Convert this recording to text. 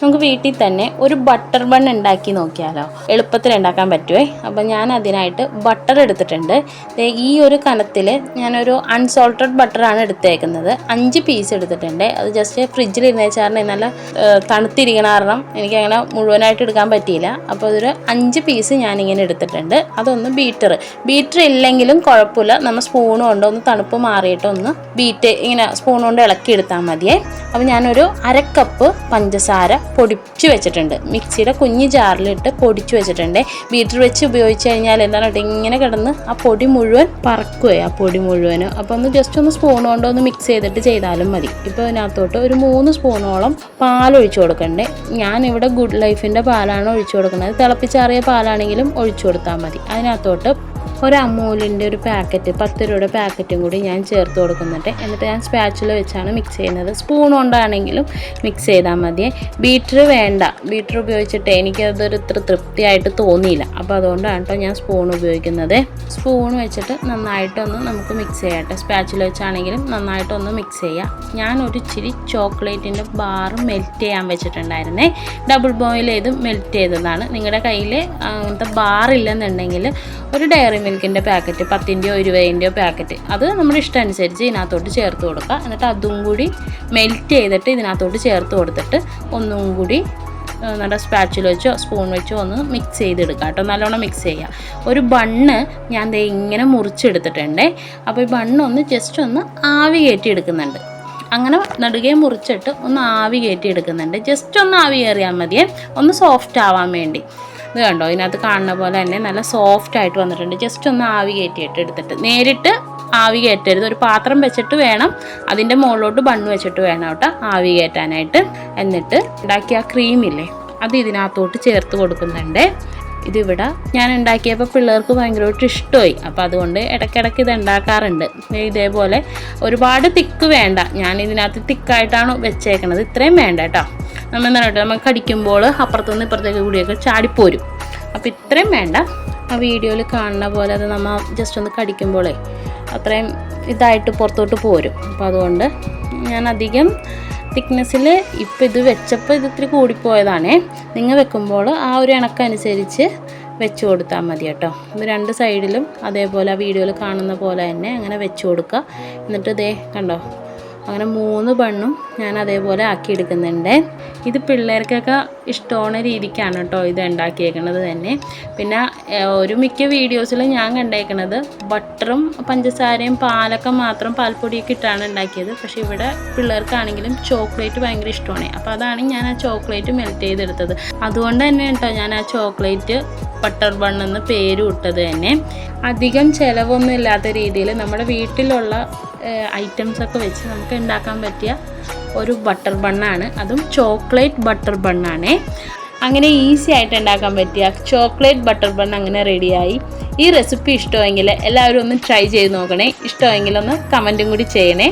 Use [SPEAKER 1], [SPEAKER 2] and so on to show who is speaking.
[SPEAKER 1] നമുക്ക് വീട്ടിൽ തന്നെ ഒരു ബട്ടർ ബൺ ഉണ്ടാക്കി നോക്കിയാലോ. എളുപ്പത്തിൽ ഉണ്ടാക്കാൻ പറ്റുമേ. അപ്പോൾ ഞാൻ അതിനായിട്ട് ബട്ടർ എടുത്തിട്ടുണ്ട്. ഈ ഒരു കനത്തിൽ ഞാനൊരു അൺസോൾട്ടഡ് ബട്ടറാണ് എടുത്തേക്കുന്നത്. 5 പീസ് എടുത്തിട്ടുണ്ട്. അത് ജസ്റ്റ് ഫ്രിഡ്ജിൽ ഇരുന്നേച്ചാറിന് നല്ല തണുത്തിരിക്കണ കാരണം എനിക്കങ്ങനെ മുഴുവനായിട്ട് എടുക്കാൻ പറ്റിയില്ല. അപ്പോൾ അതൊരു 5 പീസ് ഞാനിങ്ങനെ എടുത്തിട്ടുണ്ട്. അതൊന്ന് ബീറ്റർ ഇല്ലെങ്കിലും കുഴപ്പമില്ല, നമ്മൾ സ്പൂൺ കൊണ്ട് ഒന്ന് തണുപ്പ് മാറിയിട്ട് ഒന്ന് ഇങ്ങനെ സ്പൂൺ കൊണ്ട് ഇളക്കിയെടുത്താൽ മതിയേ. അപ്പോൾ ഞാനൊരു 1/2 കപ്പ് പഞ്ചസാര പൊടിച്ച് വെച്ചിട്ടുണ്ട്. മിക്സിയുടെ കുഞ്ഞ് ജാറിലിട്ട് പൊടിച്ച് വെച്ചിട്ടുണ്ട്. ബീറ്റർ വെച്ച് ഉപയോഗിച്ച് കഴിഞ്ഞാൽ എന്താണ് ഇങ്ങനെ കിടന്ന് ആ പൊടി മുഴുവൻ പറക്കുവേ, ആ പൊടി മുഴുവനും. അപ്പോൾ ഒന്ന് ജസ്റ്റ് ഒന്ന് സ്പൂൺ കൊണ്ട് ഒന്ന് മിക്സ് ചെയ്തിട്ട് ചെയ്താലും മതി. ഇപ്പോൾ ഇതിനകത്തോട്ട് ഒരു 3 സ്പൂണോളം പാൽ ഒഴിച്ചു കൊടുക്കണ്ടേ. ഞാനിവിടെ ഗുഡ് ലൈഫിൻ്റെ പാലാണ് ഒഴിച്ചു കൊടുക്കുന്നത്. തിളപ്പിച്ചാറിയ പാലാണെങ്കിലും ഒഴിച്ചു കൊടുത്താൽ മതി. അതിനകത്തോട്ട് ഒരു അമൂലിൻ്റെ ഒരു പാക്കറ്റ് 10 രൂപയുടെ പാക്കറ്റും കൂടി ഞാൻ ചേർത്ത് കൊടുക്കുന്നുണ്ട്. എന്നിട്ട് ഞാൻ സ്പാച്ചുല വെച്ചാണ് മിക്സ് ചെയ്യുന്നത്. സ്പൂൺ കൊണ്ടാണെങ്കിലും മിക്സ് ചെയ്താൽ മതിയെ. ബീറ്റർ വേണ്ട, ബീറ്റർ ഉപയോഗിച്ചിട്ട് എനിക്കതൊരു ഇത്ര തൃപ്തിയായിട്ട് തോന്നിയില്ല. അപ്പോൾ അതുകൊണ്ടാണ് കേട്ടോ ഞാൻ സ്പൂൺ ഉപയോഗിക്കുന്നത്. സ്പൂൺ വെച്ചിട്ട് നന്നായിട്ടൊന്ന് നമുക്ക് മിക്സ് ചെയ്യാട്ടെ. സ്പാച്ചുല വെച്ചാണെങ്കിലും നന്നായിട്ടൊന്ന് മിക്സ് ചെയ്യാം. ഞാനൊരു ഇച്ചിരി ചോക്ലേറ്റിൻ്റെ ബാർ മെൽറ്റ് ചെയ്യാൻ വെച്ചിട്ടുണ്ടായിരുന്നേ. ഡബിൾ ബോയിൽ ചെയ്ത് മെൽറ്റ് ചെയ്തതാണ്. നിങ്ങളുടെ കയ്യിൽ അങ്ങനത്തെ ബാർ ഇല്ലെന്നുണ്ടെങ്കിൽ ഒരു ഡയറി മിൽക്കിൻ്റെ പാക്കറ്റ് 10-ൻ്റെയോ 20-ൻ്റെയോ പാക്കറ്റ് അത് നമ്മുടെ ഇഷ്ടം അനുസരിച്ച് ഇതിനകത്തോട്ട് ചേർത്ത് കൊടുക്കുക. എന്നിട്ട് അതും കൂടി മെൽറ്റ് ചെയ്തിട്ട് ഇതിനകത്തോട്ട് ചേർത്ത് കൊടുത്തിട്ട് ഒന്നും കൂടി നമ്മുടെ സ്പാച്ചുല വെച്ചോ സ്പൂൺ വെച്ചോ ഒന്ന് മിക്സ് ചെയ്തെടുക്കുക കേട്ടോ. നല്ലോണം മിക്സ് ചെയ്യുക. ഒരു ബണ്ണ് ഞാൻ ഇങ്ങനെ മുറിച്ചെടുത്തിട്ടുണ്ടേ. അപ്പോൾ ഈ ബണ്ണൊന്ന് ജസ്റ്റ് ഒന്ന് ആവി കയറ്റി എടുക്കുന്നുണ്ട്. അങ്ങനെ നടുകെ മുറിച്ചിട്ട് ഒന്ന് ആവി കയറ്റി എടുക്കുന്നുണ്ട്. ജസ്റ്റ് ഒന്ന് ആവി കയറിയാൽ മതിയേ, ഒന്ന് സോഫ്റ്റ് ആവാൻ വേണ്ടി. ഇത് കണ്ടോ, ഇതിനകത്ത് കാണുന്ന പോലെ തന്നെ നല്ല സോഫ്റ്റ് ആയിട്ട് വന്നിട്ടുണ്ട്. ജസ്റ്റ് ഒന്ന് ആവി കയറ്റിയിട്ട് എടുത്തിട്ട് നേരിട്ട് ആവി കയറ്റരുത്. ഒരു പാത്രം വെച്ചിട്ട് വേണം, അതിൻ്റെ മുകളിലോട്ട് ബണ്ണ് വെച്ചിട്ട് വേണം കേട്ടോ ആവി കയറ്റാനായിട്ട്. എന്നിട്ട് ഉണ്ടാക്കിയ ആ ക്രീമില്ലേ അത് ഇതിനകത്തോട്ട് ചേർത്ത് കൊടുക്കുന്നുണ്ട്. ഇതിവിടെ ഞാൻ ഉണ്ടാക്കിയപ്പോൾ പിള്ളേർക്ക് ഭയങ്കരമായിട്ട് ഇഷ്ടമായി. അപ്പോൾ അതുകൊണ്ട് ഇടയ്ക്കിടയ്ക്ക് ഇത് ഉണ്ടാക്കാറുണ്ട്. ഇതേപോലെ ഒരുപാട് തിക്ക് വേണ്ട, ഞാൻ ഇതിനകത്ത് തിക്കായിട്ടാണ് വെച്ചേക്കണത്. ഇത്രയും വേണ്ട കേട്ടോ. നമ്മൾ എന്താണ് കേട്ടോ, നമ്മൾ കടിക്കുമ്പോൾ അപ്പുറത്തുനിന്ന് ഇപ്പുറത്തേക്ക് കൂടിയൊക്കെ ചാടിപ്പോരും. അപ്പോൾ ഇത്രയും വേണ്ട. ആ വീഡിയോയിൽ കാണുന്ന പോലെ അത് നമ്മൾ ജസ്റ്റ് ഒന്ന് കടിക്കുമ്പോഴേ അത്രയും ഇതായിട്ട് പുറത്തോട്ട് പോരും. അപ്പോൾ അതുകൊണ്ട് ഞാൻ അധികം തിക്നെസ്സിൽ ഇപ്പോൾ ഇത് വെച്ചപ്പോൾ ഇത് ഇത്തിരി കൂടിപ്പോയതാണേ. നിങ്ങൾ വെക്കുമ്പോൾ ആ ഒരു ഇണക്കനുസരിച്ച് വെച്ച് കൊടുത്താൽ മതി കേട്ടോ. ഇത് 2 സൈഡിലും അതേപോലെ ആ വീഡിയോയിൽ കാണുന്ന പോലെ തന്നെ അങ്ങനെ വെച്ച് കൊടുക്കുക. എന്നിട്ട് ഇതേ കണ്ടോ, അങ്ങനെ 3 ബണ്ണും ഞാൻ അതേപോലെ ആക്കിയെടുക്കുന്നുണ്ട്. ഇത് പിള്ളേർക്കൊക്കെ ഇഷ്ടമുള്ള രീതിക്കാണ് കേട്ടോ ഇത് ഉണ്ടാക്കിയേക്കണത് തന്നെ. പിന്നെ ഒരു മിക്ക വീഡിയോസിലും ഞാൻ കണ്ടേക്കണത് ബട്ടറും പഞ്ചസാരയും പാലൊക്കെ മാത്രം പാൽപ്പൊടിയൊക്കെ ഇട്ടാണ് ഉണ്ടാക്കിയത്. പക്ഷേ ഇവിടെ പിള്ളേർക്കാണെങ്കിലും ചോക്ലേറ്റ് ഭയങ്കര ഇഷ്ടമാണ്. അപ്പോൾ അതാണ് ഞാൻ ആ ചോക്ലേറ്റ് മെൽറ്റ് ചെയ്തെടുത്തത്. അതുകൊണ്ട് തന്നെ കേട്ടോ ഞാൻ ആ ചോക്ലേറ്റ് ബട്ടർ ബണ്ണെന്ന് പേര് ഇട്ടത് തന്നെ. അധികം ചിലവൊന്നും ഇല്ലാത്ത രീതിയിൽ നമ്മുടെ വീട്ടിലുള്ള ഐറ്റംസൊക്കെ വെച്ച് നമുക്ക് ഉണ്ടാക്കാൻ പറ്റിയ ഒരു ബട്ടർ ബണ്ണാണ്. അതും ചോക്ലേറ്റ് ബട്ടർ ബണ്ണാണേ. അങ്ങനെ ഈസി ആയിട്ട് ഉണ്ടാക്കാൻ പറ്റിയ ചോക്ലേറ്റ് ബട്ടർ ബൺ അങ്ങനെ റെഡിയായി. ഈ റെസിപ്പി ഇഷ്ടമെങ്കിൽ എല്ലാവരും ഒന്ന് ട്രൈ ചെയ്ത് നോക്കണേ. ഇഷ്ടമെങ്കിൽ ഒന്ന് കമൻറ്റും കൂടി ചെയ്യണേ.